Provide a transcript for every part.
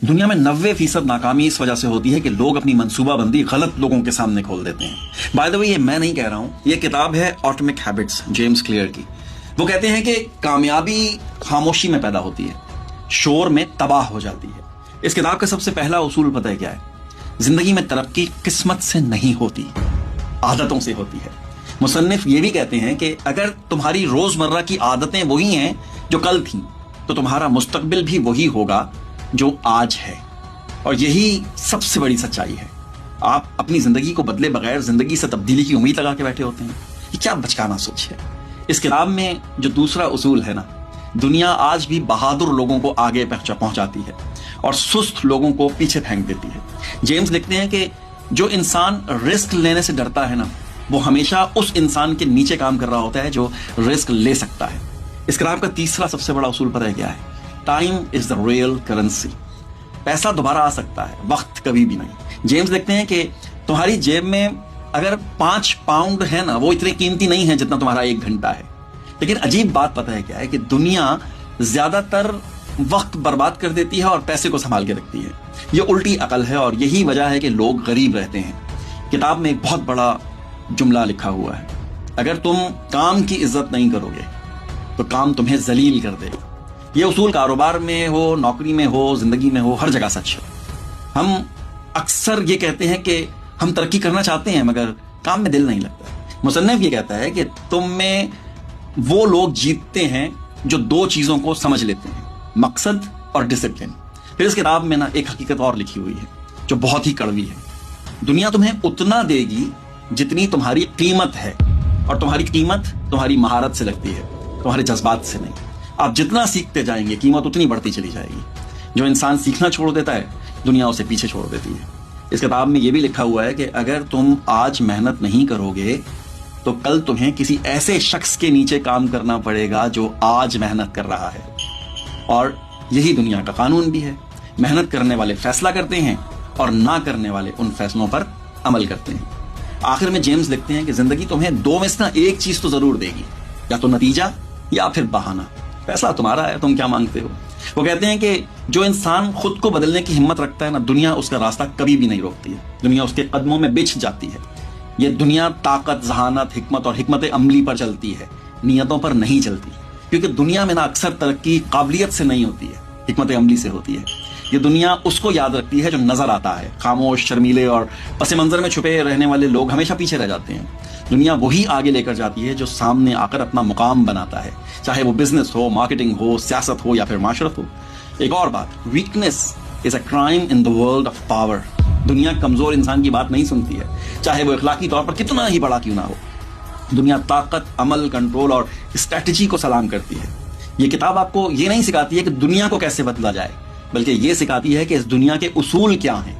दुनिया में 90% नाकामी इस वजह से होती है कि लोग अपनी मंसूबा बंदी गलत लोगों के सामने खोल देते हैं। बाय द वे, ये मैं नहीं कह रहा हूं, ये किताब है एटॉमिक हैबिट्स, जेम्स क्लियर की। वो कहते हैं कि कामयाबी खामोशी में पैदा होती है, शोर में तबाह हो जाती है। इस किताब का सबसे पहला उसूल पता है क्या है? जिंदगी में तरक्की किस्मत से नहीं होती, आदतों से होती है। मुसन्निफ ये भी कहते हैं कि अगर तुम्हारी रोजमर्रा की आदतें वही हैं जो कल थीं, तो तुम्हारा मुस्तकबिल भी वही होगा जो आज है। और यही सबसे बड़ी सच्चाई है। आप अपनी जिंदगी को बदले बगैर जिंदगी से तब्दीली की उम्मीद लगा के बैठे होते हैं। ये क्या बचकाना सोच है। इस किताब में जो दूसरा उसूल है ना, दुनिया आज भी बहादुर लोगों को आगे पहुंचाती है और सुस्त लोगों को पीछे फेंक देती है। जेम्स लिखते हैं कि जो इंसान रिस्क लेने से डरता है ना, वो हमेशा उस इंसान के नीचे काम कर रहा होता है जो रिस्क ले सकता है। इस किताब का तीसरा सबसे बड़ा उसूल पता है क्या है? Time is the real currency. पैसा दोबारा आ सकता है, वक्त कभी भी नहीं। जेम्स लिखते हैं कि तुम्हारी जेब में अगर 5 पाउंड है ना, वो इतने कीमती नहीं है जितना तुम्हारा 1 घंटा है। लेकिन अजीब बात पता है क्या है कि दुनिया ज्यादातर वक्त बर्बाद कर देती है और पैसे को संभाल के रखती है। ये उल्टी अकल है और यही वजह है कि लोग गरीब रहते हैं। किताब में एक बहुत बड़ा जुमला लिखा हुआ है, अगर तुम काम की इज्जत नहीं करोगे तो काम तुम्हें जलील कर देगा। ये उसूल कारोबार में हो, नौकरी में हो, जिंदगी में हो, हर जगह सच है। हम अक्सर ये कहते हैं कि हम तरक्की करना चाहते हैं मगर काम में दिल नहीं लगता। मुसन्निफ ये कहता है कि तुम में वो लोग जीतते हैं जो 2 चीजों को समझ लेते हैं, मकसद और डिसिप्लिन। फिर इस किताब में ना एक हकीकत और लिखी हुई है जो बहुत ही कड़वी है। दुनिया तुम्हें उतना देगी जितनी तुम्हारी कीमत है, और तुम्हारी कीमत तुम्हारी महारत से लगती है, तुम्हारे जज्बात से नहीं। आप जितना सीखते जाएंगे कीमत उतनी बढ़ती चली जाएगी। जो इंसान सीखना छोड़ देता है, दुनिया उसे पीछे छोड़ देती है। इस किताब में यह भी लिखा हुआ है कि अगर तुम आज मेहनत नहीं करोगे तो कल तुम्हें किसी ऐसे शख्स के नीचे काम करना पड़ेगा जो आज मेहनत कर रहा है। और यही दुनिया का कानून भी है। मेहनत करने वाले फैसला करते हैं और ना करने वाले उन फैसलों पर अमल करते हैं। आखिर में जेम्स लिखते हैं कि जिंदगी तुम्हें 2 में से एक चीज तो जरूर देगी, या तो नतीजा या फिर बहाना। फैसला तुम्हारा है, तुम क्या मांगते हो। वो कहते हैं कि जो इंसान खुद को बदलने की हिम्मत रखता है ना, दुनिया उसका रास्ता कभी भी नहीं रोकती है। दुनिया उसके कदमों में बिछ जाती है। ये दुनिया ताकत, जहानत, हिकमत और हिकमत अमली पर चलती है, नियतों पर नहीं चलती। क्योंकि दुनिया में ना अक्सर तरक्की काबिलियत से नहीं होती है, हिकमत अमली से होती है। ये दुनिया उसको याद रखती है जो नजर आता है। खामोश, शर्मीले और पस मंजर में छुपे रहने वाले लोग हमेशा पीछे रह जाते हैं। दुनिया वही आगे लेकर जाती है जो सामने आकर अपना मुकाम बनाता है, चाहे वो बिजनेस हो, मार्केटिंग हो, सियासत हो या फिर माशरत हो। एक और बात, weakness is a crime in the world of power. दुनिया कमजोर इंसान की बात नहीं सुनती है, चाहे वो इखलाकी तौर पर कितना ही बड़ा क्यों ना हो। दुनिया ताकत, अमल, कंट्रोल और स्ट्रेटजी को सलाम करती है। ये किताब आपको ये नहीं सिखाती है कि दुनिया को कैसे बदला जाए, बल्कि ये सिखाती है कि इस दुनिया के उसूल क्या हैं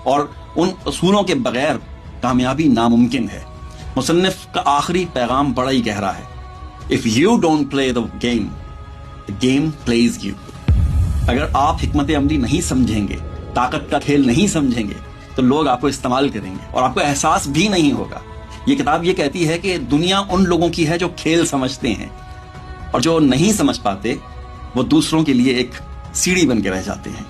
और उन उसूलों के बगैर कामयाबी नामुमकिन है। मुसन्निफ का आखिरी पैगाम बड़ा ही गहरा है, if you don't play the game pledge you. अगर आप हिकमत अमली नहीं समझेंगे, ताकत का खेल नहीं समझेंगे, तो लोग आपको इस्तेमाल करेंगे और आपको एहसास भी नहीं होगा। ये किताब ये कहती है कि दुनिया उन लोगों की है जो खेल समझते हैं, और जो नहीं समझ पाते वो दूसरों के लिए एक सीढ़ी बन के रह जाते हैं।